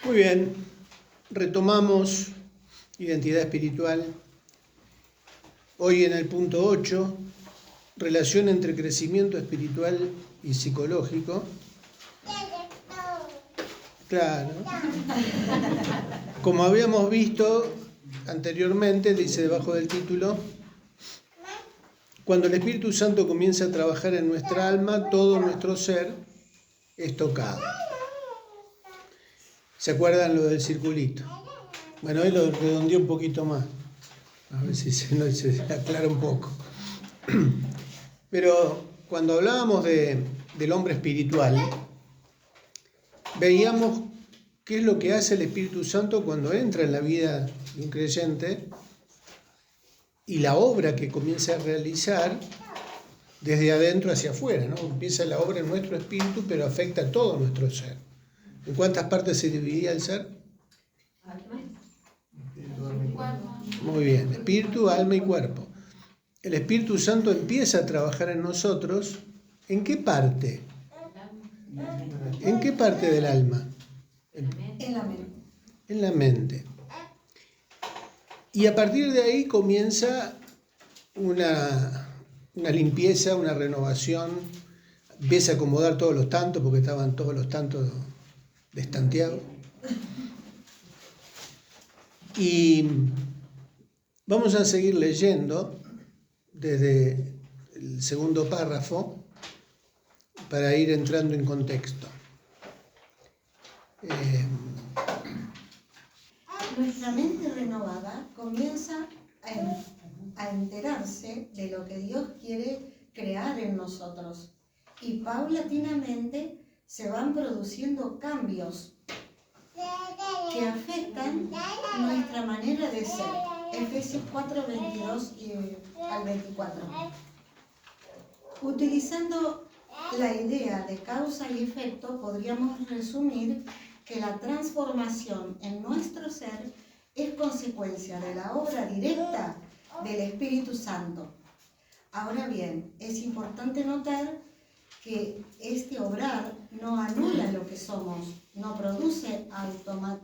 Muy bien, retomamos identidad espiritual. Hoy en el punto 8, relación entre crecimiento espiritual y psicológico. Claro. Como habíamos visto anteriormente, dice debajo del título, cuando el Espíritu Santo comienza a trabajar en nuestra alma, todo nuestro ser es tocado. ¿Se acuerdan lo del circulito? Bueno, hoy lo redondeé un poquito más. A ver si se aclara un poco. Pero cuando hablábamos del hombre espiritual, veíamos qué es lo que hace el Espíritu Santo cuando entra en la vida de un creyente y la obra que comienza a realizar desde adentro hacia afuera, ¿no? Empieza la obra en nuestro espíritu, pero afecta a todo nuestro ser. ¿En cuántas partes se dividía el ser? Muy bien, espíritu, alma y cuerpo. El Espíritu Santo empieza a trabajar en nosotros. ¿En qué parte? ¿En qué parte del alma? En la mente. En la mente. Y a partir de ahí comienza una limpieza, una renovación. Empieza a acomodar todos los tantos, porque estaban todos los tantos destanteados. Y vamos a seguir leyendo desde el segundo párrafo para ir entrando en contexto. Nuestra mente renovada comienza a enterarse de lo que Dios quiere crear en nosotros y paulatinamente se van produciendo cambios que afectan nuestra manera de ser. Efesios 4, 22 al 24. Utilizando la idea de causa y efecto, podríamos resumir que la transformación en nuestro ser es consecuencia de la obra directa del Espíritu Santo. Ahora bien, es importante notar que este obrar no anula lo que somos, no produce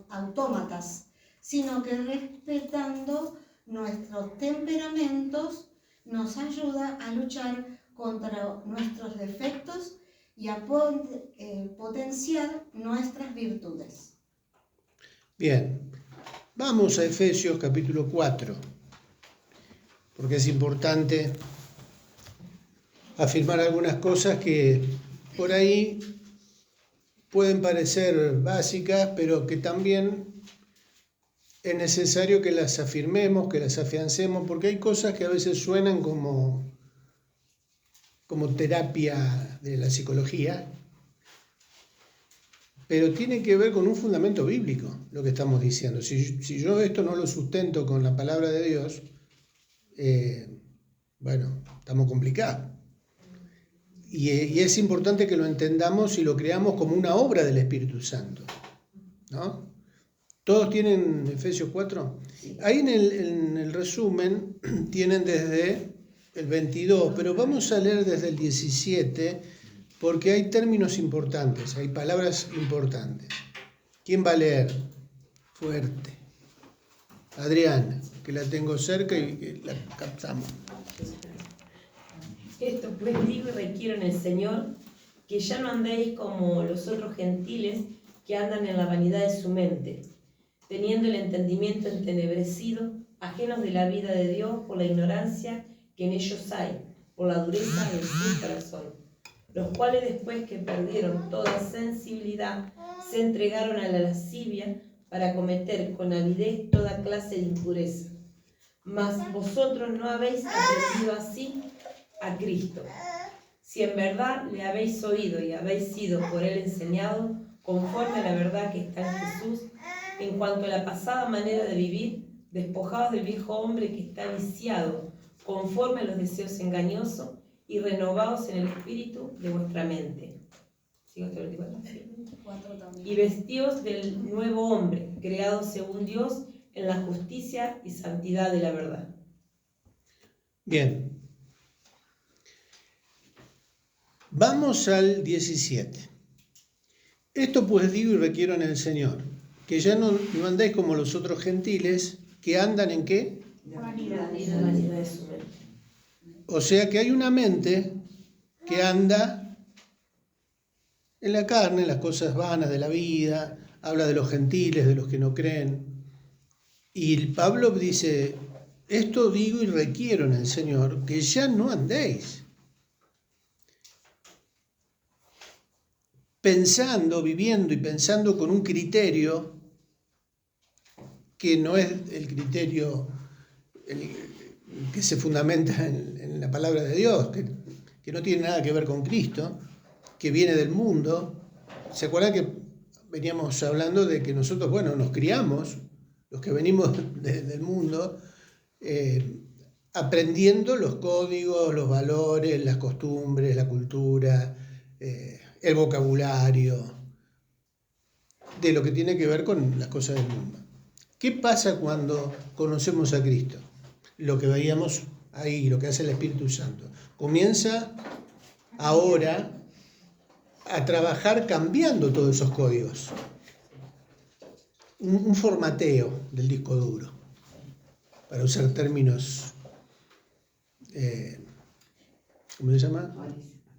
autómatas, sino que respetando nuestros temperamentos nos ayuda a luchar contra nuestros defectos y a potenciar nuestras virtudes. Bien, vamos a Efesios capítulo 4, porque es importante afirmar algunas cosas que por ahí pueden parecer básicas, pero que también es necesario que las afirmemos, que las afiancemos, porque hay cosas que a veces suenan como terapia de la psicología, pero tiene que ver con un fundamento bíblico, lo que estamos diciendo. Si yo esto no lo sustento con la palabra de Dios, estamos complicados. Y es importante que lo entendamos y lo creamos como una obra del Espíritu Santo, ¿no? ¿Todos tienen Efesios 4? Ahí en el resumen tienen desde el 22, pero vamos a leer desde el 17 porque hay términos importantes, hay palabras importantes. ¿Quién va a leer? Fuerte. Adriana, que la tengo cerca y que la captamos. Esto pues digo y requiero en el Señor, que ya no andéis como los otros gentiles que andan en la vanidad de su mente, teniendo el entendimiento entenebrecido, ajenos de la vida de Dios por la ignorancia que en ellos hay, por la dureza de su corazón, los cuales después que perdieron toda sensibilidad, se entregaron a la lascivia para cometer con avidez toda clase de impureza. Mas vosotros no habéis aprendido así a Cristo, si en verdad le habéis oído y habéis sido por él enseñado, conforme a la verdad que está en Jesús, en cuanto a la pasada manera de vivir, despojados del viejo hombre que está viciado, conforme a los deseos engañosos, y renovados en el espíritu de vuestra mente. ¿Sigo hasta el 24? Y vestidos del nuevo hombre, creado según Dios, en la justicia y santidad de la verdad. Bien. Vamos al 17. Esto pues digo y requiero en el Señor, que ya no andéis como los otros gentiles, que andan ¿en qué? Vanidad de su mente. O sea que hay una mente que anda en la carne, en las cosas vanas de la vida, habla de los gentiles, de los que no creen. Y Pablo dice, esto digo y requiero en el Señor, que ya no andéis pensando, viviendo y pensando con un criterio que no es el criterio que se fundamenta en la palabra de Dios, que no tiene nada que ver con Cristo, que viene del mundo. ¿Se acuerdan que veníamos hablando de que nosotros, bueno, nos criamos, los que venimos del mundo, aprendiendo los códigos, los valores, las costumbres, la cultura, el vocabulario, de lo que tiene que ver con las cosas del mundo? ¿Qué pasa cuando conocemos a Cristo? Lo que veíamos ahí, lo que hace el Espíritu Santo. Comienza ahora a trabajar cambiando todos esos códigos. Un formateo del disco duro, para usar términos, ¿cómo se llama?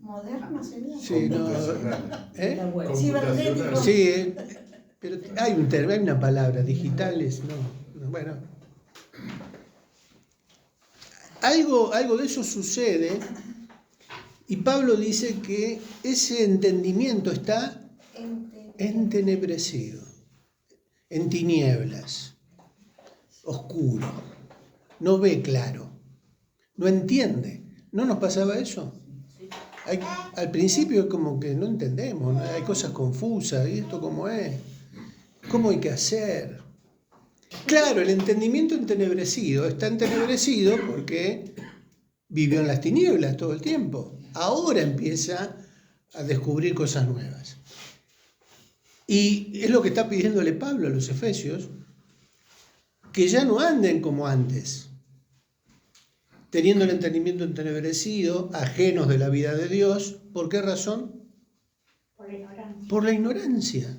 Moderno sería. Sí, no, La web. Cibernético. sí, pero hay un término, hay una palabra, digitales, no, bueno. Algo de eso sucede y Pablo dice que ese entendimiento está entenebrecido, en tinieblas, oscuro, no ve claro, no entiende. ¿No nos pasaba eso? Al principio es como que no entendemos, ¿no? Hay cosas confusas, ¿y esto cómo es? ¿Cómo hay que hacer? Claro, el entendimiento entenebrecido está entenebrecido porque vivió en las tinieblas todo el tiempo. Ahora empieza a descubrir cosas nuevas. Y es lo que está pidiéndole Pablo a los efesios, que ya no anden como antes, teniendo el entendimiento entenebrecido, ajenos de la vida de Dios. ¿Por qué razón? Por la ignorancia.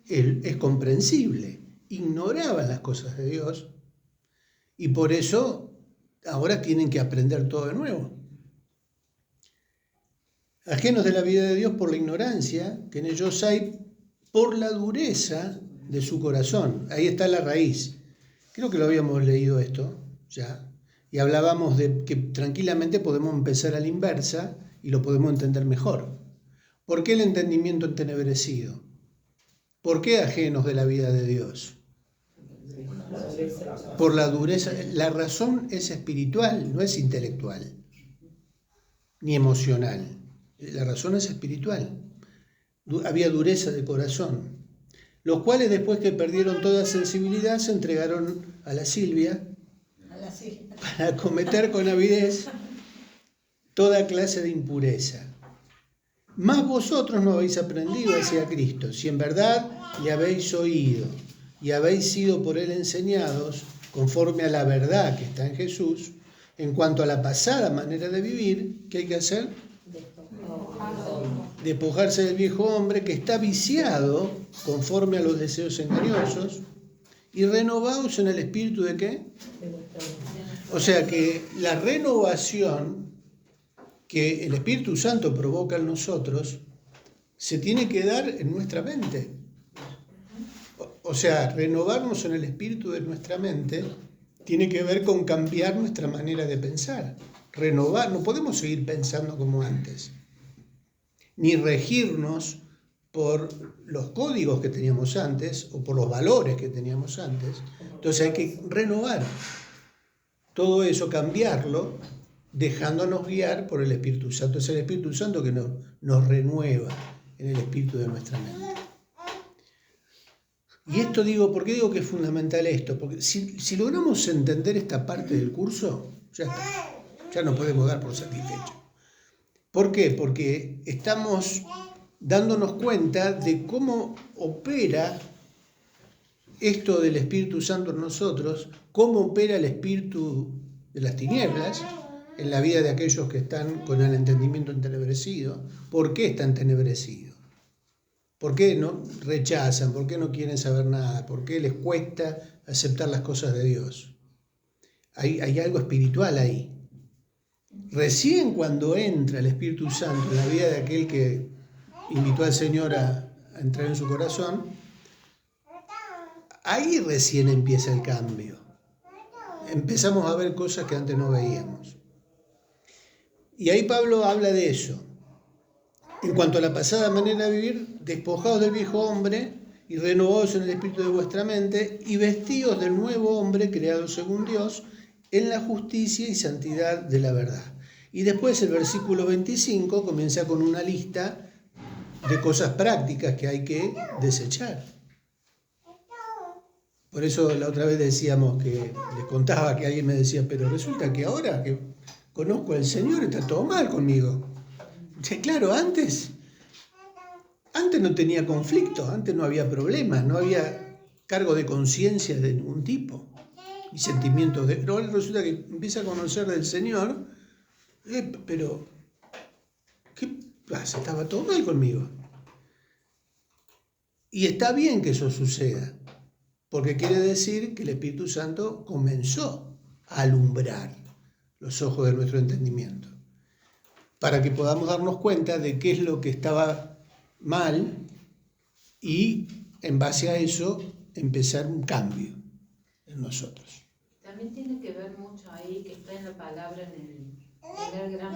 Es comprensible. Ignoraban las cosas de Dios y por eso ahora tienen que aprender todo de nuevo. Ajenos de la vida de Dios por la ignorancia que en ellos hay, por la dureza de su corazón. Ahí está la raíz. Creo que lo habíamos leído esto ya. Y hablábamos de que tranquilamente podemos empezar a la inversa y lo podemos entender mejor. ¿Por qué el entendimiento entenebrecido? ¿Por qué ajenos de la vida de Dios? Por la dureza. La razón es espiritual, no es intelectual, ni emocional. La razón es espiritual. Había dureza de corazón, los cuales después que perdieron toda sensibilidad se entregaron a la Silvia para cometer con avidez toda clase de impureza. Mas vosotros no habéis aprendido hacia Cristo, si en verdad le habéis oído y habéis sido por él enseñados conforme a la verdad que está en Jesús, en cuanto a la pasada manera de vivir, ¿qué hay que hacer? Despojarse del viejo hombre que está viciado conforme a los deseos engañosos y renovaos en el espíritu de ¿qué? O sea que la renovación que el Espíritu Santo provoca en nosotros se tiene que dar en nuestra mente. O sea, renovarnos en el espíritu de nuestra mente tiene que ver con cambiar nuestra manera de pensar. Renovar, no podemos seguir pensando como antes, ni regirnos por los códigos que teníamos antes o por los valores que teníamos antes. Entonces hay que renovar todo eso, cambiarlo, dejándonos guiar por el Espíritu Santo. Es el Espíritu Santo que nos renueva en el espíritu de nuestra mente. Y esto digo, ¿por qué digo que es fundamental esto? Porque si logramos entender esta parte del curso, ya está, ya nos podemos dar por satisfechos. ¿Por qué? Porque estamos dándonos cuenta de cómo opera esto del Espíritu Santo en nosotros, cómo opera el espíritu de las tinieblas en la vida de aquellos que están con el entendimiento entenebrecido. ¿Por qué está entenebrecido? ¿Por qué no rechazan? ¿Por qué no quieren saber nada? ¿Por qué les cuesta aceptar las cosas de Dios? Hay algo espiritual ahí. Recién cuando entra el Espíritu Santo en la vida de aquel que invitó al Señor a entrar en su corazón, ahí recién empieza el cambio. Empezamos a ver cosas que antes no veíamos. Y ahí Pablo habla de eso. En cuanto a la pasada manera de vivir, despojaos del viejo hombre y renovaos en el espíritu de vuestra mente y vestíos del nuevo hombre creado según Dios en la justicia y santidad de la verdad. Y después el versículo 25 comienza con una lista de cosas prácticas que hay que desechar. Por eso la otra vez decíamos que les contaba que alguien me decía, pero resulta que ahora que conozco al Señor está todo mal conmigo. Sí, claro, antes no tenía conflicto, antes no había problemas, no había cargo de conciencia de ningún tipo y sentimientos de... Pero ahora resulta que empieza a conocer del Señor, pero ¿qué pasa? Estaba todo mal conmigo. Y está bien que eso suceda, porque quiere decir que el Espíritu Santo comenzó a alumbrar los ojos de nuestro entendimiento, para que podamos darnos cuenta de qué es lo que estaba mal y en base a eso empezar un cambio en nosotros. También tiene que ver mucho ahí, que está en la palabra, en el gran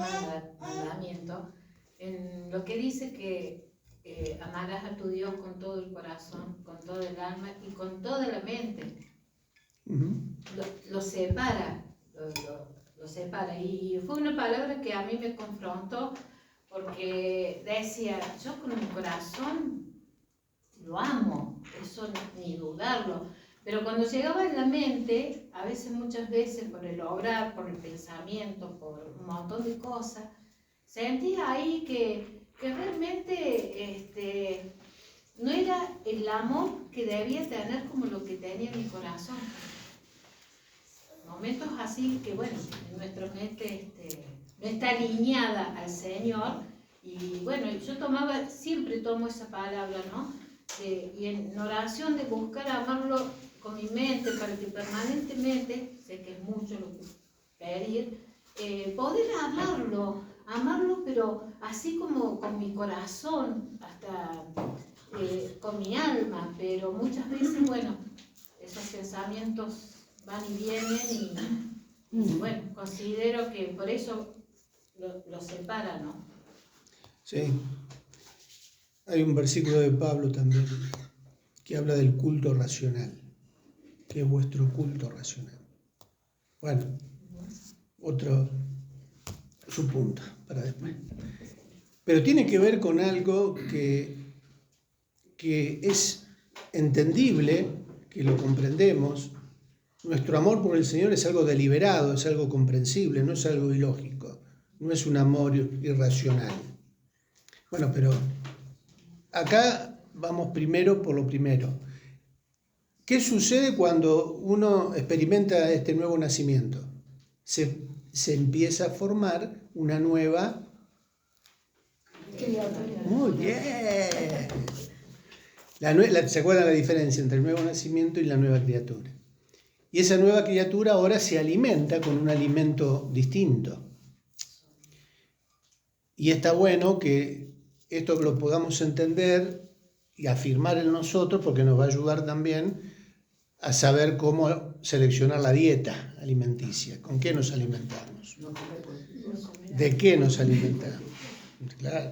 mandamiento, en lo que dice que amarás a tu Dios con todo el corazón, con todo el alma y con toda la mente. Lo separa, lo separa. Y fue una palabra que a mí me confrontó, porque decía, yo con mi corazón lo amo, eso ni dudarlo. Pero cuando llegaba en la mente, a veces, muchas veces, por el obrar, por el pensamiento, por un montón de cosas, sentía ahí que realmente no era el amor que debía tener como lo que tenía en mi corazón. Momentos así que, bueno, en nuestra mente no está alineada al Señor. Y bueno, yo siempre tomo esa palabra, ¿no? Y en oración de buscar amarlo con mi mente, para que permanentemente, sé que es mucho lo que pedir, poder amarlo, pero así como con mi corazón, hasta con mi alma, pero muchas veces, bueno, esos pensamientos van y vienen y bueno, considero que por eso lo separa, ¿no? Sí. Hay un versículo de Pablo también que habla del culto racional, que es vuestro culto racional. Bueno, otro subpunto para después. Pero tiene que ver con algo que es entendible, que lo comprendemos. Nuestro amor por el Señor es algo deliberado, es algo comprensible, no es algo ilógico, no es un amor irracional. Bueno, pero acá vamos primero por lo primero. ¿Qué sucede cuando uno experimenta este nuevo nacimiento? Se empieza a formar una nueva... Muy bien. ¿Se acuerdan la diferencia entre el nuevo nacimiento y la nueva criatura? Y esa nueva criatura ahora se alimenta con un alimento distinto. Y está bueno que esto lo podamos entender y afirmar en nosotros, porque nos va a ayudar también a saber cómo seleccionar la dieta alimenticia. ¿Con qué nos alimentamos? ¿De qué nos alimentamos? Claro.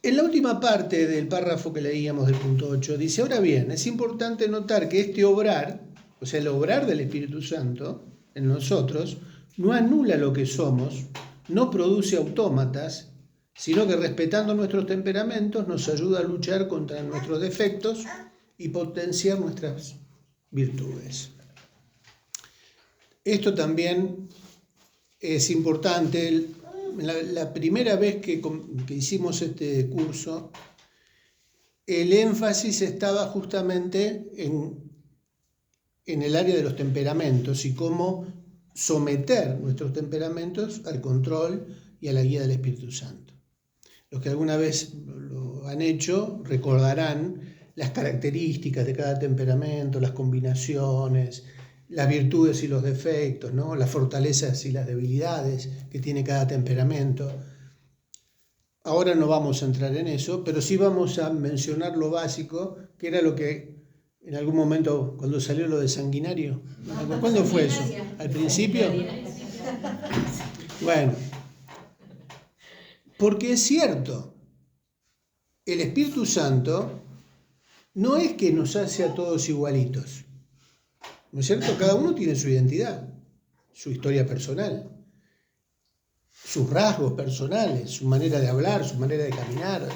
En la última parte del párrafo que leíamos del punto 8, dice, ahora bien, es importante notar que este obrar, o sea, el obrar del Espíritu Santo en nosotros, no anula lo que somos, no produce autómatas, sino que respetando nuestros temperamentos nos ayuda a luchar contra nuestros defectos y potenciar nuestras virtudes. Esto también es importante. La primera vez que hicimos este curso, el énfasis estaba justamente en el área de los temperamentos y cómo someter nuestros temperamentos al control y a la guía del Espíritu Santo. Los que alguna vez lo han hecho recordarán las características de cada temperamento, las combinaciones, las virtudes y los defectos, ¿no? Las fortalezas y las debilidades que tiene cada temperamento. Ahora no vamos a entrar en eso, pero sí vamos a mencionar lo básico, que era lo que en algún momento, cuando salió lo de sanguinario. ¿Cuándo fue eso? ¿Al principio? Bueno, porque es cierto, el Espíritu Santo no es que nos hace a todos igualitos, ¿no es cierto? Cada uno tiene su identidad, su historia personal, sus rasgos personales, su manera de hablar, su manera de caminar.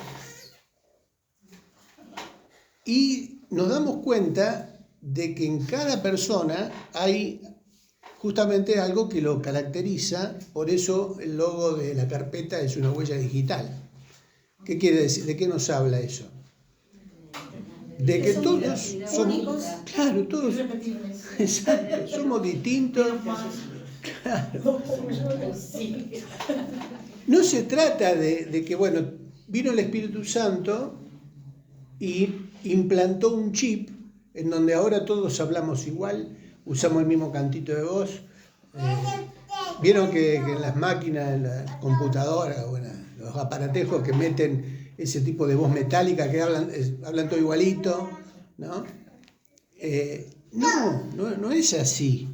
Y nos damos cuenta de que en cada persona hay justamente algo que lo caracteriza, por eso el logo de la carpeta es una huella digital. ¿Qué quiere decir? ¿De qué nos habla eso? De que todos somos, claro, todos, exacto, somos distintos. Claro. No se trata de que, bueno, vino el Espíritu Santo y implantó un chip en donde ahora todos hablamos igual, usamos el mismo cantito de voz. Vieron que en las máquinas, en las computadoras, bueno, los aparatejos que meten ese tipo de voz metálica que hablan todo igualito, ¿no? No es así.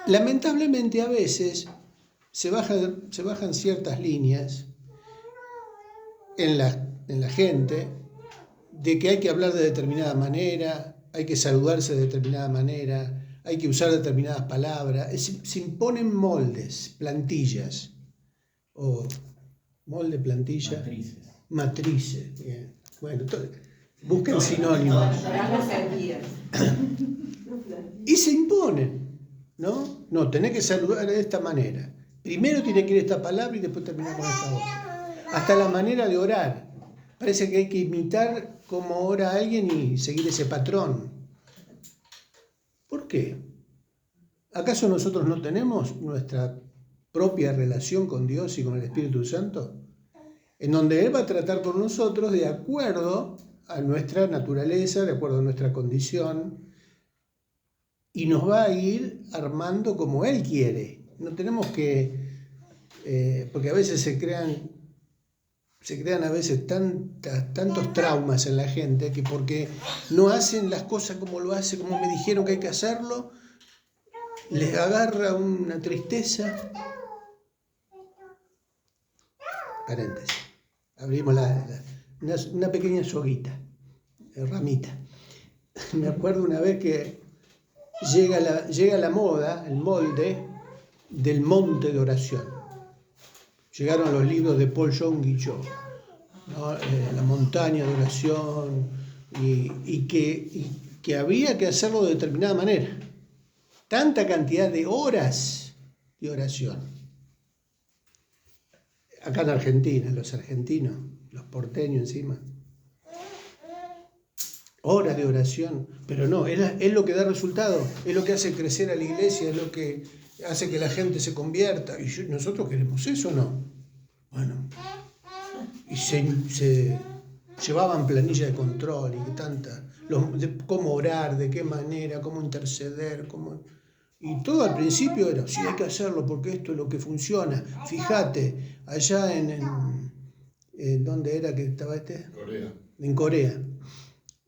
Lamentablemente a veces se bajan ciertas líneas en la gente de que hay que hablar de determinada manera, hay que saludarse de determinada manera, hay que usar determinadas palabras. Se imponen moldes, plantillas, o molde, plantilla, matrices. Bien. Bueno, busquen sinónimos. Y se imponen, ¿no? No, tenés que saludar de esta manera. Primero tiene que ir esta palabra y después terminar con esta otra. Hasta la manera de orar. Parece que hay que imitar cómo ora alguien y seguir ese patrón. ¿Por qué? ¿Acaso nosotros no tenemos nuestra propia relación con Dios y con el Espíritu Santo? En donde Él va a tratar con nosotros de acuerdo a nuestra naturaleza, de acuerdo a nuestra condición, y nos va a ir armando como Él quiere. No tenemos que, porque a veces se crean a veces tantos traumas en la gente que porque no hacen las cosas como lo hace, como me dijeron que hay que hacerlo, les agarra una tristeza. Paréntesis. Abrimos una pequeña soguita, ramita. Me acuerdo una vez que llega la moda, el molde del monte de oración. Llegaron los libros de Paul Young Guillot, ¿no? La montaña de oración, y que había que hacerlo de determinada manera. Tanta cantidad de horas de oración. Acá en Argentina, los argentinos, los porteños encima. Horas de oración, pero no, es lo que da resultado, es lo que hace crecer a la iglesia, es lo que hace que la gente se convierta. Y nosotros queremos eso, ¿no? Bueno, y se llevaban planilla de control y de cómo orar, de qué manera, cómo interceder, y todo al principio era, sí, hay que hacerlo porque esto es lo que funciona. Fíjate, allá en ¿dónde era que estaba Corea. En Corea.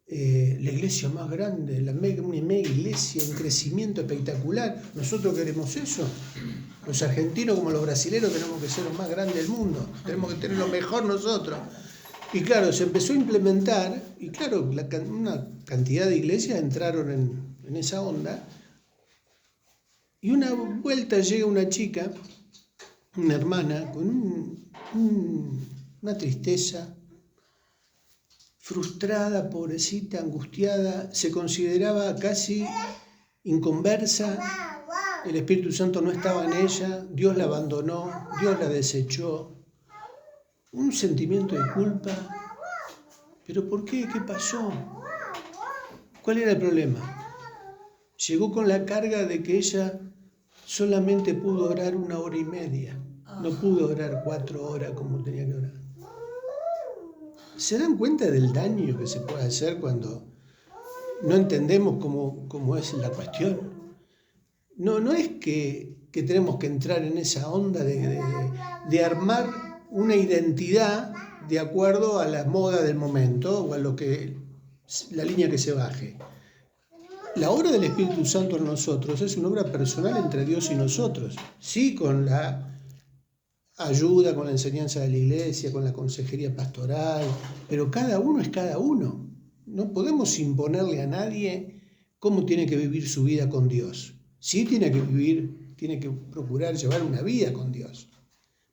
La iglesia más grande, una mega iglesia en crecimiento espectacular. Nosotros queremos eso. Los argentinos como los brasileños tenemos que ser los más grandes del mundo. Tenemos que tener lo mejor nosotros. Y claro, se empezó a implementar, y claro, una cantidad de iglesias entraron en esa onda. Y una vuelta llega una chica, una hermana, con una tristeza, frustrada, pobrecita, angustiada, se consideraba casi inconversa, el Espíritu Santo no estaba en ella, Dios la abandonó, Dios la desechó, un sentimiento de culpa. ¿Pero por qué? ¿Qué pasó? ¿Cuál era el problema? Llegó con la carga de que ella solamente pudo orar 1 hora y media. no pudo orar 4 horas como tenía que orar. ¿Se dan cuenta del daño que se puede hacer cuando no entendemos cómo es la cuestión? No es que tenemos que entrar en esa onda de armar una identidad de acuerdo a la moda del momento o a la línea que se baje. La obra del Espíritu Santo en nosotros es una obra personal entre Dios y nosotros, sí, con la ayuda, con la enseñanza de la iglesia, con la consejería pastoral, pero cada uno es cada uno. No podemos imponerle a nadie cómo tiene que vivir su vida con Dios. Sí tiene que procurar llevar una vida con Dios,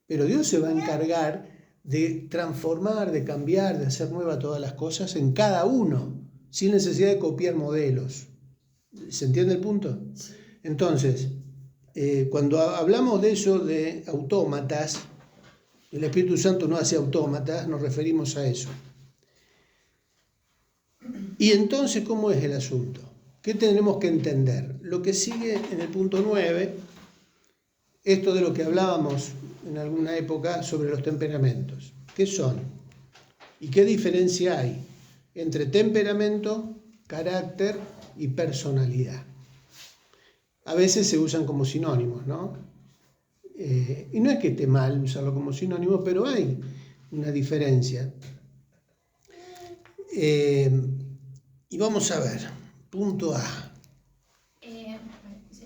pero Dios se va a encargar de transformar, de cambiar, de hacer nueva todas las cosas en cada uno, sin necesidad de copiar modelos. ¿Se entiende el punto? Entonces, cuando hablamos de eso de autómatas, el Espíritu Santo no hace autómatas, nos referimos a eso. Y entonces, ¿cómo es el asunto? ¿Qué tenemos que entender? Lo que sigue en el punto 9, esto de lo que hablábamos en alguna época sobre los temperamentos. ¿Qué son? ¿Y qué diferencia hay entre temperamento, carácter y personalidad? A veces se usan como sinónimos, ¿no? Y no es que esté mal usarlo como sinónimo, pero hay una diferencia. Y vamos a ver, punto A.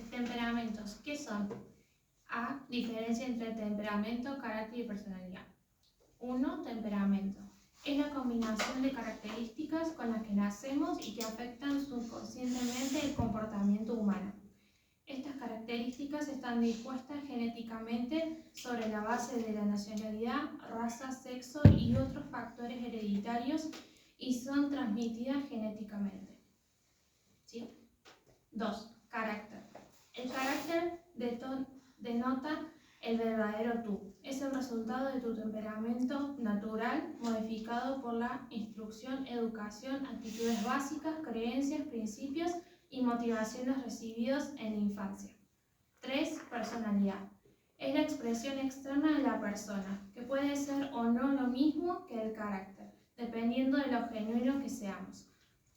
Temperamentos, ¿qué son? A. Diferencia entre temperamento, carácter y personalidad. 1. Temperamento. Es la combinación de características con las que nacemos y que afectan subconscientemente el comportamiento humano. Estas características están dispuestas genéticamente sobre la base de la nacionalidad, raza, sexo y otros factores hereditarios y son transmitidas genéticamente. ¿Sí? 2. Carácter. El carácter denota el verdadero tú. Es el resultado de tu temperamento natural, modificado por la instrucción, educación, actitudes básicas, creencias, principios y motivaciones recibidos en la infancia. 3. Personalidad. Es la expresión externa de la persona, que puede ser o no lo mismo que el carácter, dependiendo de lo genuino que seamos.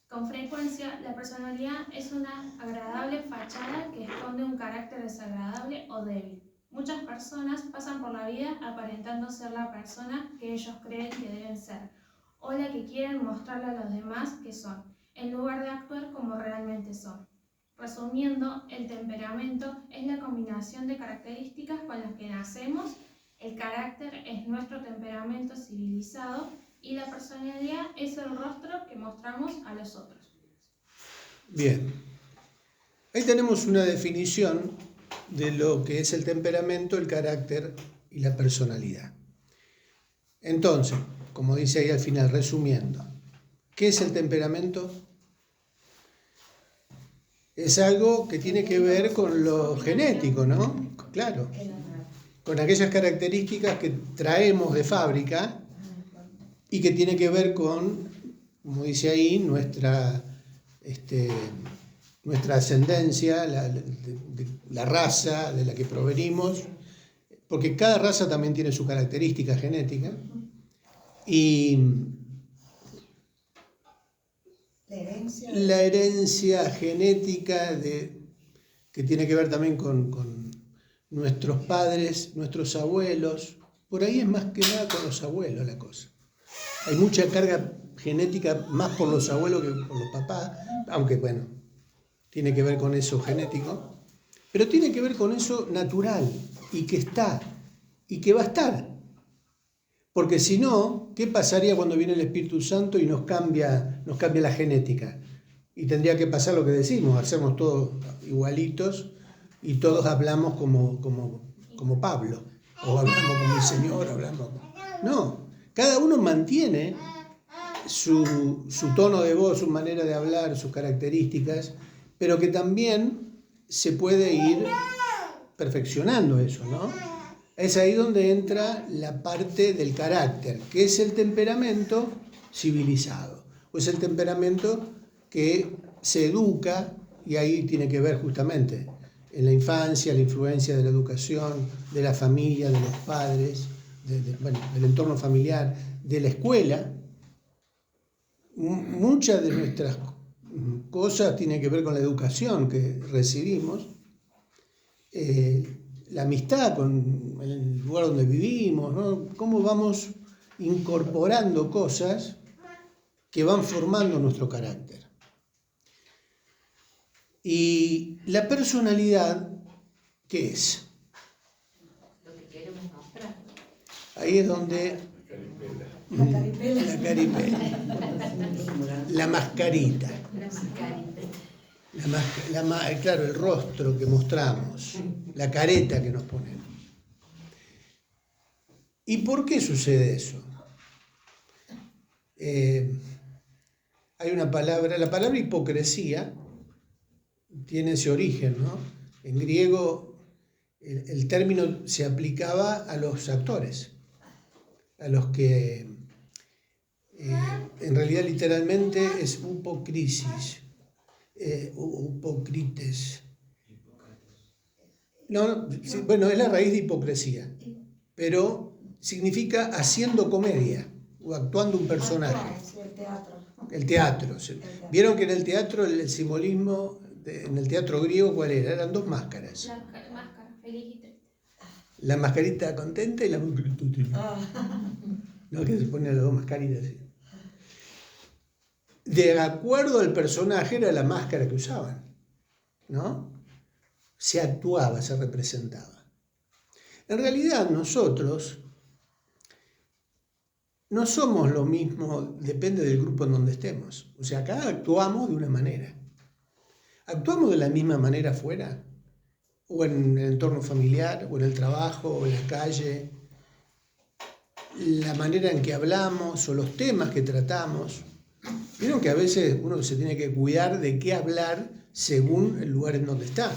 Con frecuencia, la personalidad es una agradable fachada que esconde un carácter desagradable o débil. Muchas personas pasan por la vida aparentando ser la persona que ellos creen que deben ser, o la que quieren mostrarle a los demás que son, en lugar de actuar como realmente son. Resumiendo, el temperamento es la combinación de características con las que nacemos, el carácter es nuestro temperamento civilizado y la personalidad es el rostro que mostramos a los otros. Bien, ahí tenemos una definición de lo que es el temperamento, el carácter y la personalidad. Entonces, como dice ahí al final, resumiendo, ¿qué es el temperamento? Es algo que tiene que ver con lo genético, ¿no? Claro, con aquellas características que traemos de fábrica y que tiene que ver con, como dice ahí, nuestra ascendencia, la raza de la que provenimos, porque cada raza también tiene su característica genética, y la herencia genética que tiene que ver también con nuestros padres, nuestros abuelos. Por ahí es más que nada con los abuelos la cosa. Hay mucha carga genética más por los abuelos que por los papás, aunque bueno, tiene que ver con eso genético, pero tiene que ver con eso natural y que está y que va a estar. Porque si no, ¿qué pasaría cuando viene el Espíritu Santo y nos cambia la genética? Y tendría que pasar lo que decimos, hacemos todos igualitos y todos hablamos como Pablo, o hablamos como el Señor, No, cada uno mantiene su tono de voz, su manera de hablar, sus características, pero que también se puede ir perfeccionando eso, ¿no? Es ahí donde entra la parte del carácter, que es el temperamento civilizado, o es el temperamento que se educa, y ahí tiene que ver justamente en la infancia, la influencia de la educación, de la familia, de los padres, del entorno familiar, de la escuela. Muchas de nuestras cosas tienen que ver con la educación que recibimos, la amistad con el lugar donde vivimos, ¿no? Cómo vamos incorporando cosas que van formando nuestro carácter. Y la personalidad, ¿qué es? Lo que queremos mostrar. Ahí es donde la caripela, la mascarita, claro, el rostro que mostramos, la careta que nos ponemos. ¿Y por qué sucede eso? Hay una palabra, la palabra hipocresía tiene ese origen, ¿no? En griego el término se aplicaba a los actores, a los que en realidad literalmente es upocrisis, upocrites. No, sí, bueno, es la raíz de hipocresía, pero significa haciendo comedia o actuando un personaje. El teatro. Vieron que en el teatro el simbolismo, en el teatro griego, ¿cuál era? Eran dos máscaras. La máscara, feliz y triste. La mascarita contenta y la mascarita triste. No, que se ponían las dos mascaritas así. De acuerdo al personaje era la máscara que usaban, ¿no? Se actuaba, se representaba. En realidad nosotros no somos lo mismo, depende del grupo en donde estemos. O sea, acá actuamos de una manera. ¿Actuamos de la misma manera afuera? ¿O en el entorno familiar? ¿O en el trabajo? ¿O en la calle? La manera en que hablamos o los temas que tratamos. Vieron que a veces uno se tiene que cuidar de qué hablar según el lugar en donde está.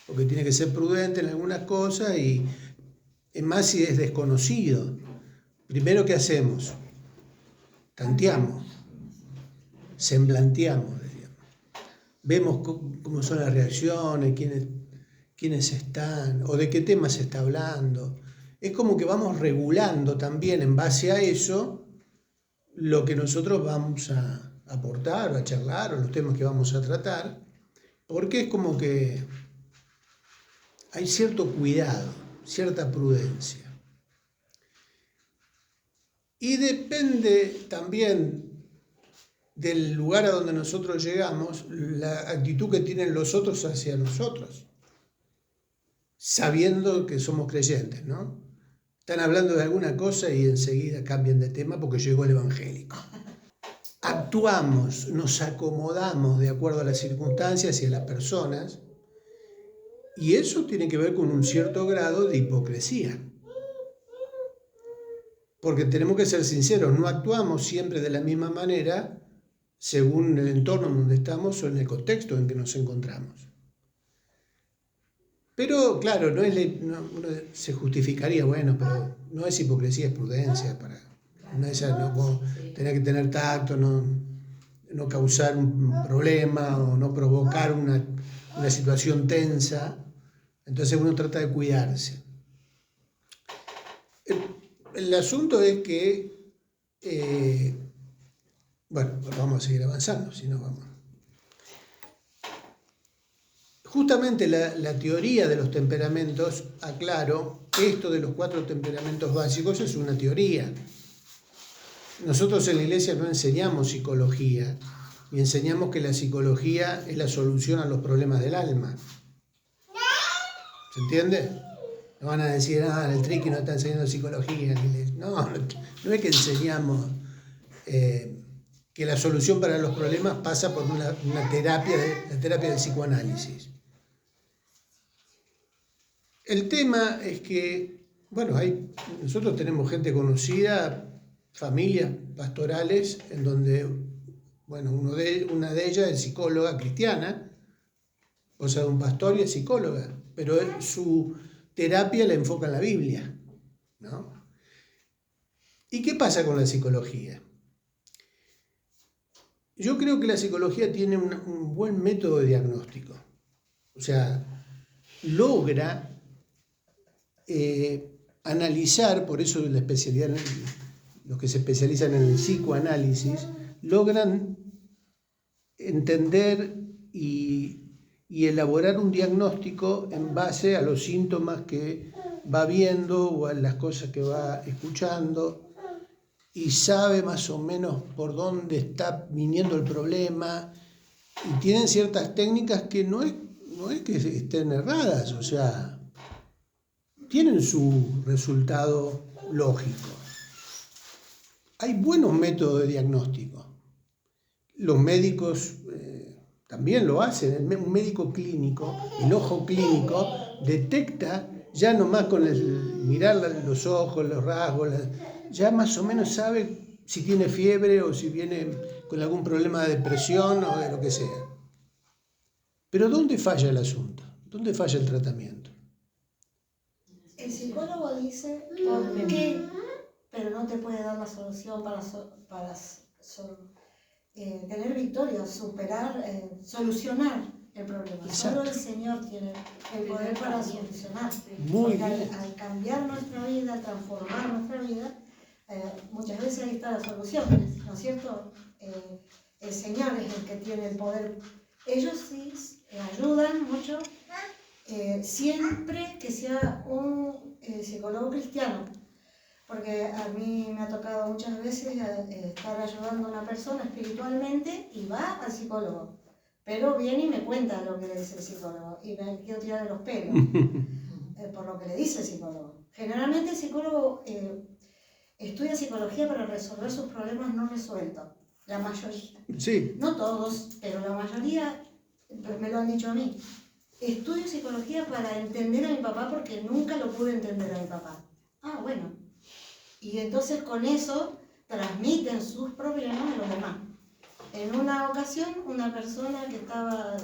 Porque tiene que ser prudente en algunas cosas y es más si es desconocido. Primero, ¿qué hacemos? Tanteamos, semblanteamos, diríamos. Vemos cómo son las reacciones, quiénes están, o de qué tema se está hablando. Es como que vamos regulando también en base a eso lo que nosotros vamos a aportar o a charlar o los temas que vamos a tratar, porque es como que hay cierto cuidado, cierta prudencia. Y depende también del lugar a donde nosotros llegamos, la actitud que tienen los otros hacia nosotros, sabiendo que somos creyentes, ¿no? Están hablando de alguna cosa y enseguida cambian de tema porque llegó el evangélico. Actuamos, nos acomodamos de acuerdo a las circunstancias y a las personas, y eso tiene que ver con un cierto grado de hipocresía. Porque tenemos que ser sinceros, no actuamos siempre de la misma manera según el entorno en donde estamos o en el contexto en que nos encontramos. Pero claro, uno se justificaría, bueno, pero no es hipocresía, es prudencia. Tener que tener tacto, no causar un problema o no provocar una situación tensa. Entonces uno trata de cuidarse. El asunto es que, vamos a seguir avanzando, si no vamos. Justamente la teoría de los temperamentos, aclaro, esto de los 4 temperamentos básicos es una teoría. Nosotros en la iglesia no enseñamos psicología, y enseñamos que la psicología es la solución a los problemas del alma. ¿Se entiende? No van a decir, el Triqui no está enseñando psicología. No es que enseñamos que la solución para los problemas pasa por una terapia, la terapia del psicoanálisis. El tema es que, nosotros tenemos gente conocida, familias pastorales, en donde, una de ellas es psicóloga cristiana, o sea, un pastor y es psicóloga, pero su terapia la enfoca en la Biblia, ¿no? ¿Y qué pasa con la psicología? Yo creo que la psicología tiene un buen método de diagnóstico. O sea, logra analizar, por eso la especialidad, los que se especializan en el psicoanálisis, logran entender y elaborar un diagnóstico en base a los síntomas que va viendo o a las cosas que va escuchando, y sabe más o menos por dónde está viniendo el problema, y tienen ciertas técnicas que no es que estén erradas, o sea, tienen su resultado lógico. Hay buenos métodos de diagnóstico. Los médicos también lo hacen. Un médico clínico, el ojo clínico, detecta ya nomás con mirar los ojos, los rasgos, ya más o menos sabe si tiene fiebre o si viene con algún problema de depresión o de lo que sea. Pero ¿dónde falla el asunto? ¿Dónde falla el tratamiento? El psicólogo dice por qué, pero no te puede dar la solución para tener victoria, superar, solucionar el problema. Exacto. Solo el Señor tiene el poder para solucionar. Muy Porque bien. al cambiar nuestra vida, transformar nuestra vida, muchas veces ahí está la solución, ¿no es cierto? El Señor es el que tiene el poder. Ellos sí ayudan mucho, siempre que sea un psicólogo cristiano. Porque a mí me ha tocado muchas veces estar ayudando a una persona espiritualmente y va al psicólogo. Pero viene y me cuenta lo que le dice el psicólogo y me quiero tirar de los pelos por lo que le dice el psicólogo. Generalmente el psicólogo estudia psicología para resolver sus problemas no resueltos. La mayoría. Sí. No todos, pero la mayoría me lo han dicho a mí. Estudio psicología para entender a mi papá porque nunca lo pude entender a mi papá. Ah, bueno. Y entonces con eso transmiten sus problemas a los demás. En una ocasión, una persona que estaba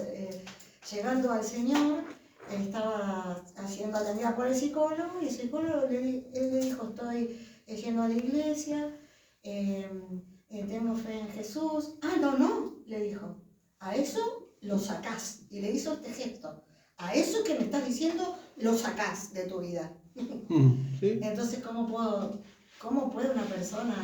llegando al Señor, estaba siendo atendida por el psicólogo, y el psicólogo él le dijo, estoy yendo a la iglesia, tengo fe en Jesús. Ah, no, le dijo, a eso lo sacás. Y le hizo este gesto, a eso que me estás diciendo, lo sacás de tu vida. ¿Sí? Entonces, ¿cómo puede una persona,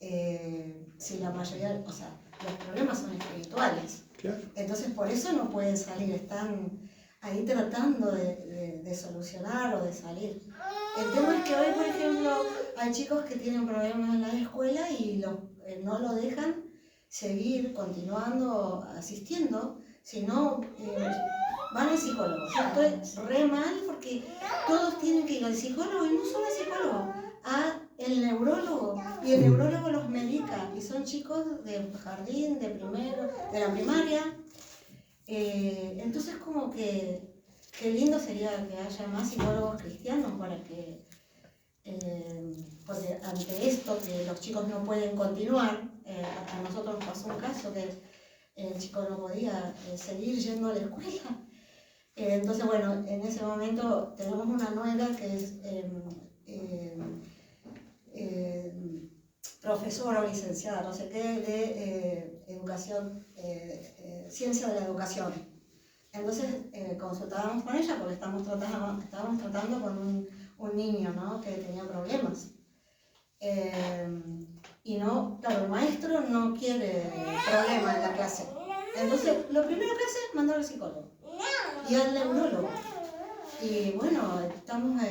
si la mayoría, o sea, los problemas son espirituales? Claro. Entonces, por eso no pueden salir, están ahí tratando de solucionar o de salir. El tema es que hoy, por ejemplo, hay chicos que tienen problemas en la escuela y no lo dejan seguir continuando asistiendo, sino van al psicólogo. Yo estoy re mal porque todos tienen que ir al psicólogo, y no solo al psicólogo, al neurólogo, y el neurólogo los medica, y son chicos de jardín, de primero, de la primaria. Entonces como que qué lindo sería que haya más psicólogos cristianos para que, porque ante esto que los chicos no pueden continuar, a nosotros nos pasó un caso que el chico no podía seguir yendo a la escuela. Entonces, bueno, en ese momento tenemos una nuera que es profesora o licenciada, no sé qué, de educación, ciencia de la educación. Entonces consultábamos con ella porque estábamos tratando con un niño, ¿no?, que tenía problemas. Y no, claro, el maestro no quiere problemas en la clase. Entonces, lo primero que hace es mandar al psicólogo y al neurólogo. Y bueno, estamos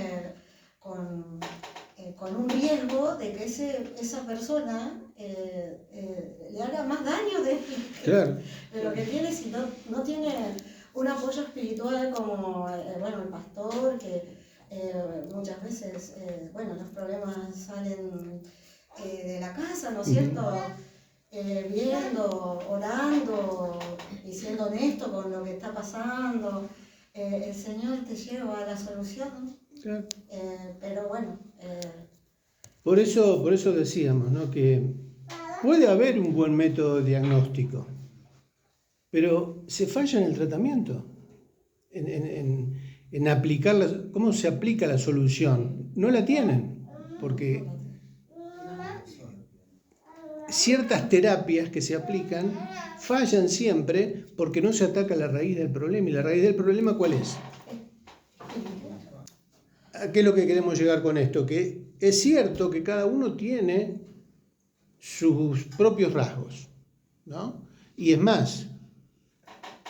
con un riesgo de que esa persona le haga más daño de lo que tiene si no tiene un apoyo espiritual como el pastor, que muchas veces los problemas salen de la casa, ¿no es cierto? Viendo, orando y siendo honesto con lo que está pasando, el Señor te lleva a la solución. Claro. Pero bueno. Por eso decíamos, ¿no?, que puede haber un buen método diagnóstico, pero se falla en el tratamiento, en aplicar cómo se aplica la solución. No la tienen, porque ciertas terapias que se aplican fallan siempre porque no se ataca la raíz del problema. ¿Y la raíz del problema cuál es? ¿A qué es lo que queremos llegar con esto? Que es cierto que cada uno tiene sus propios rasgos, ¿no? Y es más,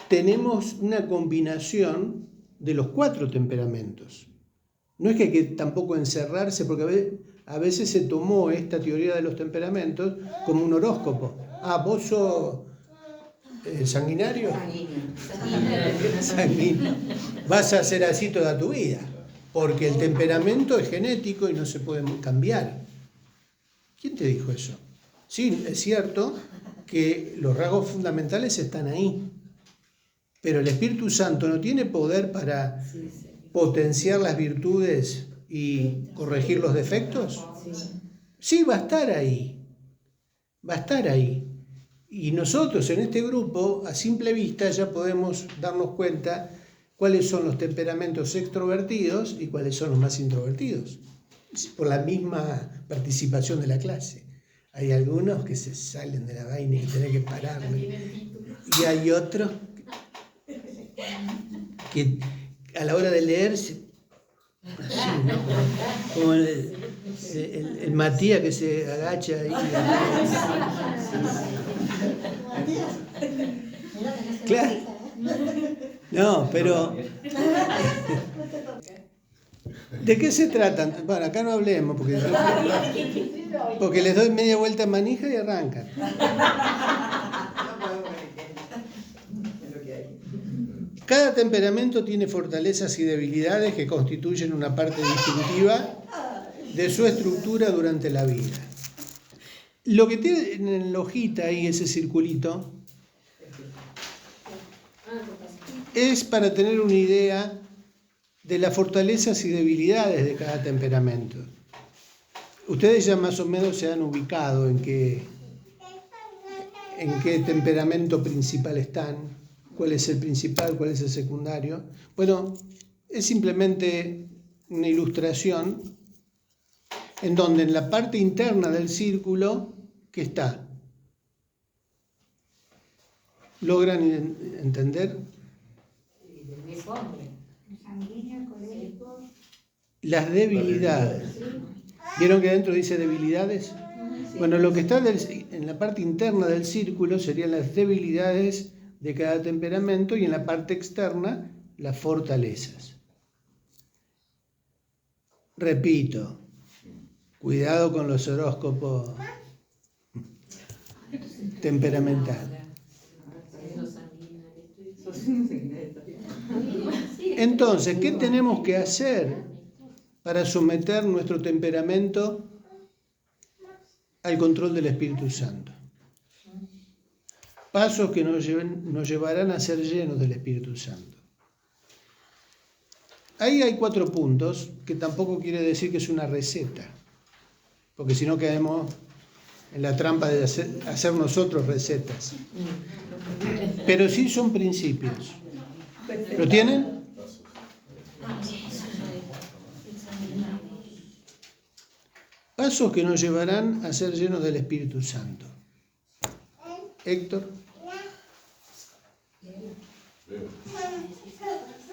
tenemos una combinación de los 4 temperamentos. No es que hay que tampoco encerrarse, porque a veces se tomó esta teoría de los temperamentos como un horóscopo. Ah, vos sos sanguinario. Sanguíneo. Vas a ser así toda tu vida, porque el temperamento es genético y no se puede cambiar. ¿Quién te dijo eso? Sí, es cierto que los rasgos fundamentales están ahí, pero el Espíritu Santo no tiene poder para potenciar las virtudes y corregir los defectos. Sí, va a estar ahí, va a estar ahí. Y nosotros en este grupo, a simple vista, ya podemos darnos cuenta cuáles son los temperamentos extrovertidos y cuáles son los más introvertidos, por la misma participación de la clase. Hay algunos que se salen de la vaina y tienen que pararle. Y hay otros que a la hora de leer, así, ¿no? Como el Matías que se agacha ahí. Claro. No, pero ¿de qué se trata? Bueno, acá no hablemos porque les doy media vuelta a manija y arrancan. Cada temperamento tiene fortalezas y debilidades que constituyen una parte distintiva de su estructura durante la vida. Lo que tiene en la hojita ahí, ese circulito, es para tener una idea de las fortalezas y debilidades de cada temperamento. Ustedes ya más o menos se han ubicado en qué temperamento principal están, cuál es el principal, cuál es el secundario. Bueno, es simplemente una ilustración en donde en la parte interna del círculo, ¿qué está? ¿Logran entender? Las debilidades. ¿Vieron que adentro dice debilidades? Bueno, lo que está en la parte interna del círculo serían las debilidades de cada temperamento y en la parte externa las fortalezas. Repito, cuidado con los horóscopos temperamentales. Entonces, ¿qué tenemos que hacer para someter nuestro temperamento al control del Espíritu Santo? Pasos que nos llevarán a ser llenos del Espíritu Santo. Ahí hay 4 puntos, que tampoco quiere decir que es una receta, porque si no caemos en la trampa de hacer nosotros recetas. Pero sí son principios. ¿Lo tienen? Pasos que nos llevarán a ser llenos del Espíritu Santo. Héctor.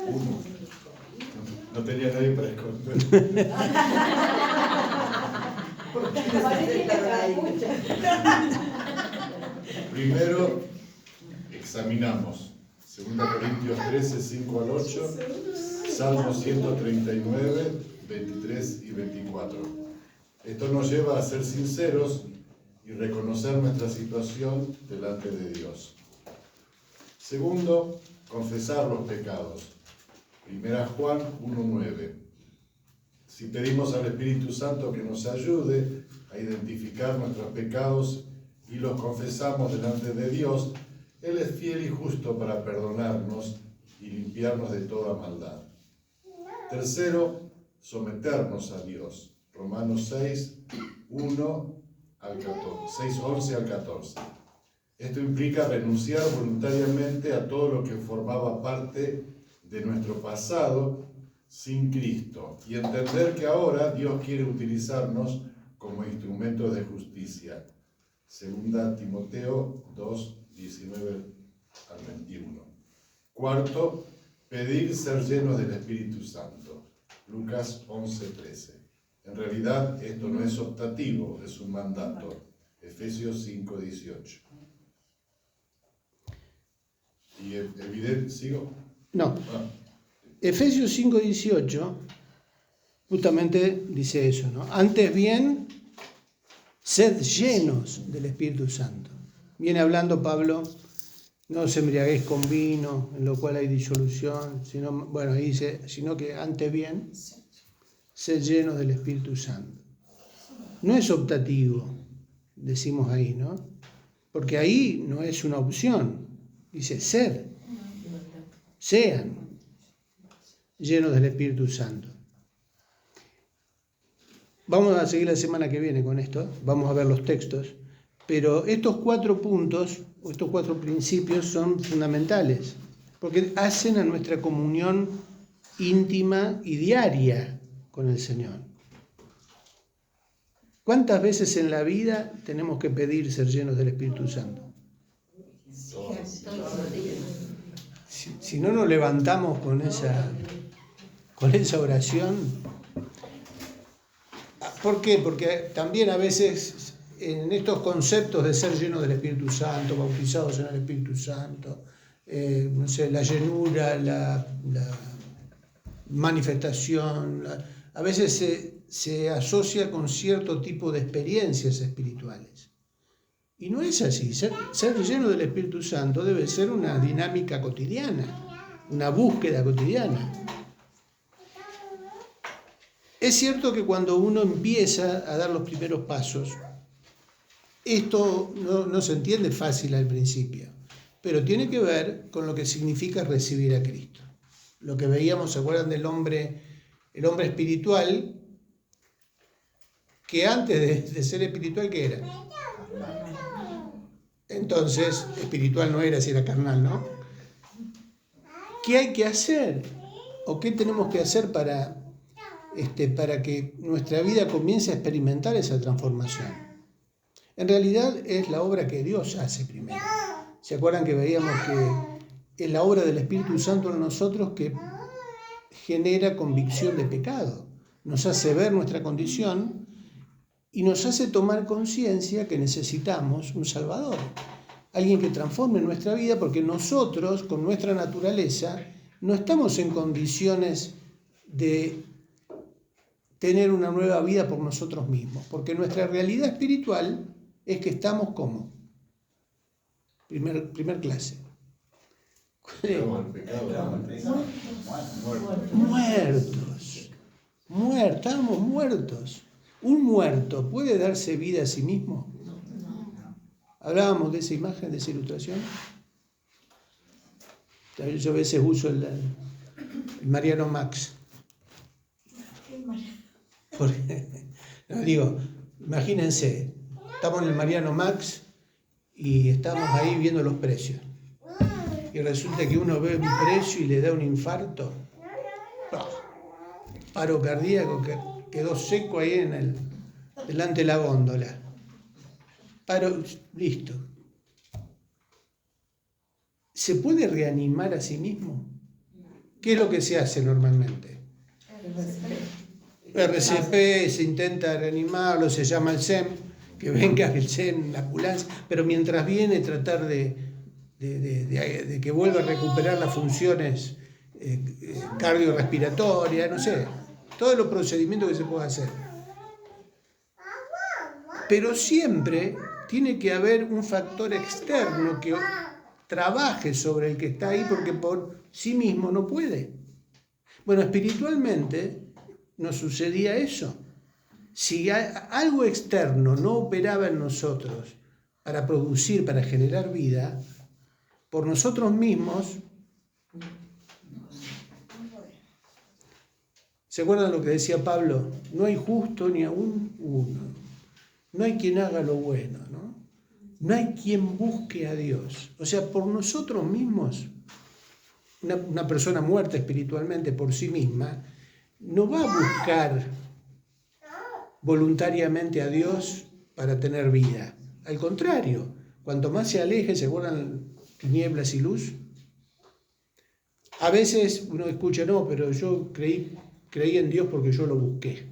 1. No tenía nadie para esconder. Primero, examinamos 2 Corintios 13, 5 al 8, Salmo 139, 23 y 24. Esto nos lleva a ser sinceros y reconocer nuestra situación delante de Dios. Segundo, confesar los pecados. 1 Juan 1:9. Si pedimos al Espíritu Santo que nos ayude a identificar nuestros pecados y los confesamos delante de Dios, Él es fiel y justo para perdonarnos y limpiarnos de toda maldad. Tercero, someternos a Dios. Romanos 6, 1 al 14, 6, 11 al 14. Esto implica renunciar voluntariamente a todo lo que formaba parte de nuestro pasado sin Cristo y entender que ahora Dios quiere utilizarnos como instrumentos de justicia. Segunda Timoteo 2, 19 al 21. Cuarto, pedir ser llenos del Espíritu Santo. Lucas 11, 13. En realidad esto no es optativo, es un mandato. Efesios 5, 18. Y evidente, ¿sigo? No. Efesios 5, 18 justamente dice eso, ¿no? Antes bien, sed llenos del Espíritu Santo. Viene hablando Pablo, no os embriaguéis con vino, en lo cual hay disolución, sino, bueno, ahí dice, sino que antes bien, sed llenos del Espíritu Santo. No es optativo, decimos ahí, ¿no? Porque ahí no es una opción, dice sed, sean llenos del Espíritu Santo. Vamos a seguir la semana que viene con esto, vamos a ver los textos, pero estos 4 puntos, o estos 4 principios son fundamentales, porque hacen a nuestra comunión íntima y diaria con el Señor. ¿Cuántas veces en la vida tenemos que pedir ser llenos del Espíritu Santo? Si no nos levantamos con esa oración. ¿Por qué? Porque también a veces en estos conceptos de ser llenos del Espíritu Santo, bautizados en el Espíritu Santo, no sé, la llenura, la manifestación, a veces se asocia con cierto tipo de experiencias espirituales. Y no es así. Ser lleno del Espíritu Santo debe ser una dinámica cotidiana, una búsqueda cotidiana. Es cierto que cuando uno empieza a dar los primeros pasos, esto no se entiende fácil al principio, pero tiene que ver con lo que significa recibir a Cristo. Lo que veíamos, ¿se acuerdan del hombre, el hombre espiritual? Que antes de ser espiritual, ¿qué era? Entonces, espiritual no era, si era carnal, ¿no? ¿Qué hay que hacer? ¿O qué tenemos que hacer para que nuestra vida comience a experimentar esa transformación? En realidad es la obra que Dios hace primero. ¿Se acuerdan que veíamos que es la obra del Espíritu Santo en nosotros que genera convicción de pecado? Nos hace ver nuestra condición y nos hace tomar conciencia que necesitamos un Salvador. Alguien que transforme nuestra vida, porque nosotros, con nuestra naturaleza, no estamos en condiciones de tener una nueva vida por nosotros mismos, porque nuestra realidad espiritual es que estamos como primer clase. Muertos. Estamos muertos. ¿Un muerto puede darse vida a sí mismo? Hablábamos de esa imagen, de esa ilustración. Yo a veces uso el Mariano Max. Porque, digo, imagínense, estamos en el Mariano Max y estamos ahí viendo los precios. Y resulta que uno ve un precio y le da un infarto. Paro cardíaco, que quedó seco ahí delante de la góndola. Paro, listo. ¿Se puede reanimar a sí mismo? ¿Qué es lo que se hace normalmente? RCP, se intenta reanimarlo, se llama el SEM, que venga el SEM, la ambulancia, pero mientras viene tratar de que vuelva a recuperar las funciones cardiorrespiratorias, no sé, todos los procedimientos que se pueda hacer. Pero siempre tiene que haber un factor externo que trabaje sobre el que está ahí, porque por sí mismo no puede. Bueno, espiritualmente nos sucedía eso. Si algo externo no operaba en nosotros para producir, para generar vida, por nosotros mismos, ¿se acuerdan lo que decía Pablo? No hay justo ni aún uno. No hay quien haga lo bueno, ¿no? No hay quien busque a Dios. O sea, por nosotros mismos, una persona muerta espiritualmente por sí misma, no va a buscar voluntariamente a Dios para tener vida. Al contrario, cuanto más se aleje, se guardan tinieblas y luz. A veces uno escucha, no, pero yo creí en Dios porque yo lo busqué,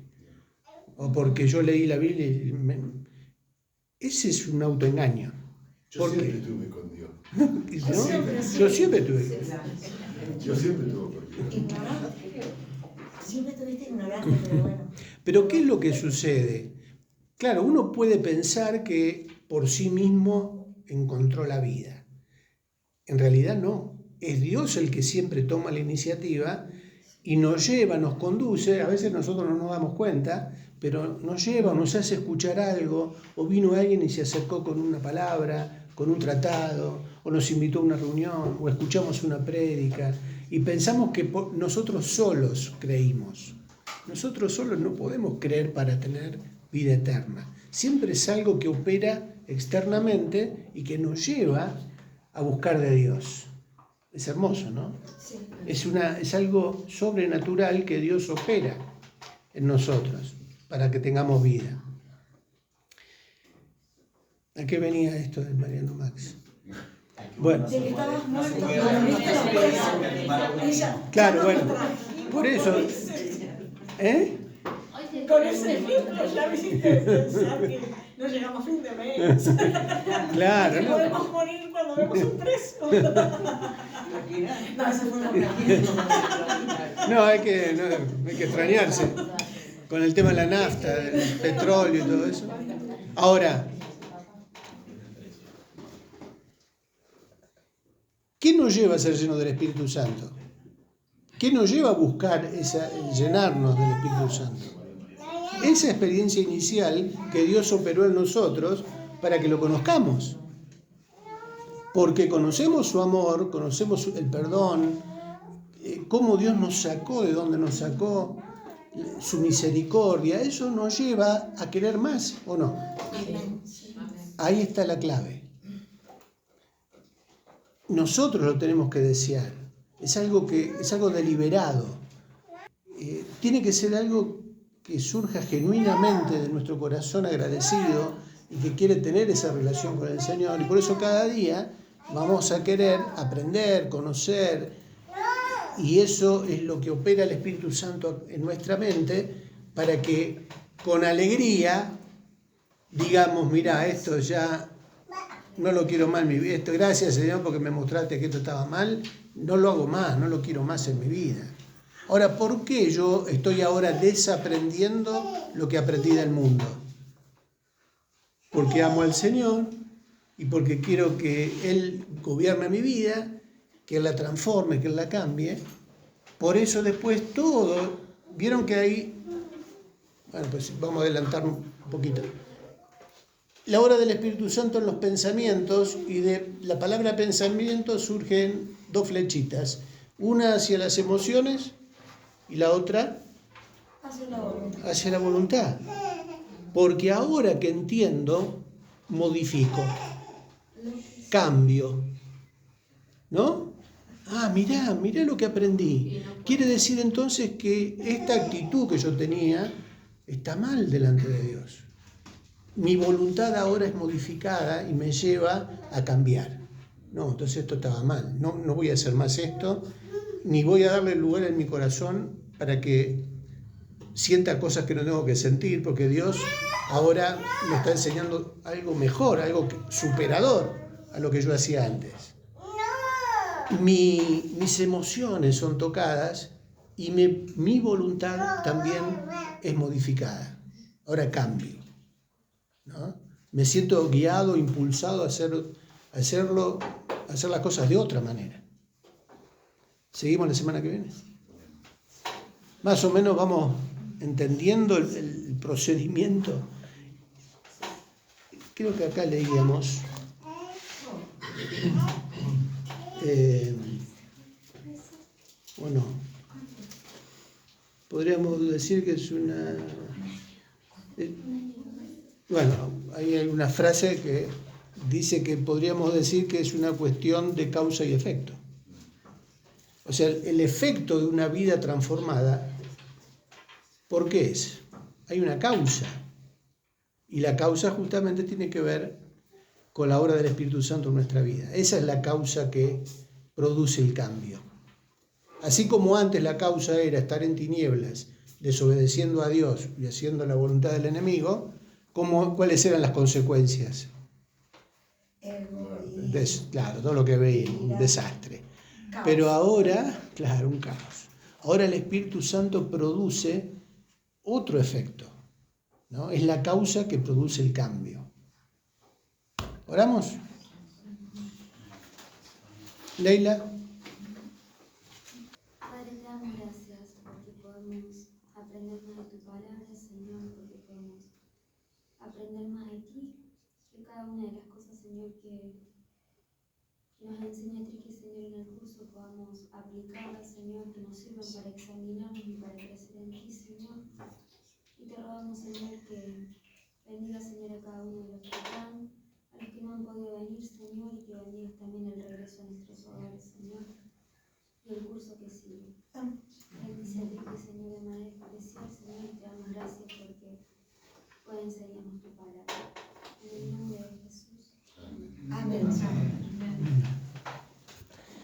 o porque yo leí la Biblia. Ese es un autoengaño. Yo ¿Por siempre qué? estuve con Dios. ¿No? Yo siempre tuve. Yo siempre estuve con Dios. Ignorante. Siempre estuviste ignorante, pero bueno. Pero ¿qué es lo que sucede? Claro, uno puede pensar que por sí mismo encontró la vida. En realidad no. Es Dios el que siempre toma la iniciativa y nos lleva, nos conduce. A veces nosotros no nos damos cuenta, pero nos lleva, nos hace escuchar algo, o vino alguien y se acercó con una palabra, con un tratado, o nos invitó a una reunión, o escuchamos una prédica, y pensamos que nosotros solos creímos. Nosotros solos no podemos creer para tener vida eterna. Siempre es algo que opera externamente y que nos lleva a buscar de Dios. Es hermoso, ¿no? Sí. Es algo sobrenatural que Dios opera en nosotros para que tengamos vida. ¿A qué venía esto de Mariano Max? Bueno, De que estabas muerto. claro, bueno, por eso, ¿eh? Con ese ejemplo ya me hiciste pensar que no llegamos a fin de mes. Claro, Que ¿no? podemos morir cuando vemos un preso. No, eso fue una No, hay que extrañarse con el tema de la nafta, del petróleo y todo eso. Ahora, ¿qué nos lleva a ser llenos del Espíritu Santo? ¿Qué nos lleva a buscar llenarnos del Espíritu Santo? Esa experiencia inicial que Dios operó en nosotros para que lo conozcamos. Porque conocemos su amor, conocemos el perdón, cómo Dios nos sacó, de dónde nos sacó, su misericordia. Eso nos lleva a querer más, ¿o no? Ahí está la clave. Nosotros lo tenemos que desear. Es algo deliberado. Tiene que ser algo que surja genuinamente de nuestro corazón agradecido y que quiere tener esa relación con el Señor. Y por eso cada día vamos a querer aprender, conocer. Y eso es lo que opera el Espíritu Santo en nuestra mente para que con alegría digamos, mira, esto ya no lo quiero más en mi vida. Gracias, Señor, porque me mostraste que esto estaba mal. No lo hago más, no lo quiero más en mi vida. Ahora, ¿por qué yo estoy ahora desaprendiendo lo que aprendí del mundo? Porque amo al Señor y porque quiero que Él gobierne mi vida, que Él la transforme, que Él la cambie. Por eso después todo, vieron que ahí, bueno, pues vamos a adelantar un poquito. La obra del Espíritu Santo en los pensamientos, y de la palabra pensamiento surgen dos flechitas, una hacia las emociones y la otra hacia la voluntad. Porque ahora que entiendo, modifico, cambio, ¿no? Ah, mirá lo que aprendí. Quiere decir entonces que esta actitud que yo tenía está mal delante de Dios. Mi voluntad ahora es modificada y me lleva a cambiar. No, entonces esto estaba mal. No voy a hacer más esto, ni voy a darle lugar en mi corazón para que sienta cosas que no tengo que sentir, porque Dios ahora me está enseñando algo mejor, algo superador a lo que yo hacía antes. Mis emociones son tocadas y mi voluntad también es modificada. Ahora cambio, ¿no? Me siento guiado, impulsado a hacer las cosas de otra manera. ¿Seguimos la semana que viene? Más o menos vamos entendiendo el procedimiento. Creo que acá leíamos. Bueno, podríamos decir que es una... bueno, hay una frase que dice que podríamos decir que es una cuestión de causa y efecto. O sea, el efecto de una vida transformada, ¿por qué es? Hay una causa. Y la causa justamente tiene que ver con la obra del Espíritu Santo en nuestra vida. Esa es la causa que produce el cambio. Así como antes la causa era estar en tinieblas, desobedeciendo a Dios y haciendo la voluntad del enemigo, ¿cuáles eran las consecuencias? Claro, todo lo que veía, un desastre. Caos. Pero ahora, claro, un caos. Ahora el Espíritu Santo produce otro efecto, ¿no? Es la causa que produce el cambio. ¿Oramos? Leila. Padre, te damos gracias porque podemos aprender más de tu palabra, Señor, porque podemos aprender más de ti, que cada una de las cosas, Señor, que nos enseña Triqui, Señor, en el curso podamos aplicarlas, Señor, que nos sirvan para examinarnos y para crecer en ti, Señor. Y te rogamos, Señor, que bendiga, Señor, a cada uno de los que están, a los que no han podido venir, Señor, y que bendigas también el regreso a nuestros hogares, Señor, y el curso que sigue. Bendice a Triqui, Señor, de manera especial, Señor, y te damos gracias porque hoy enseñamos tu palabra. En el nombre de Jesús. Amén.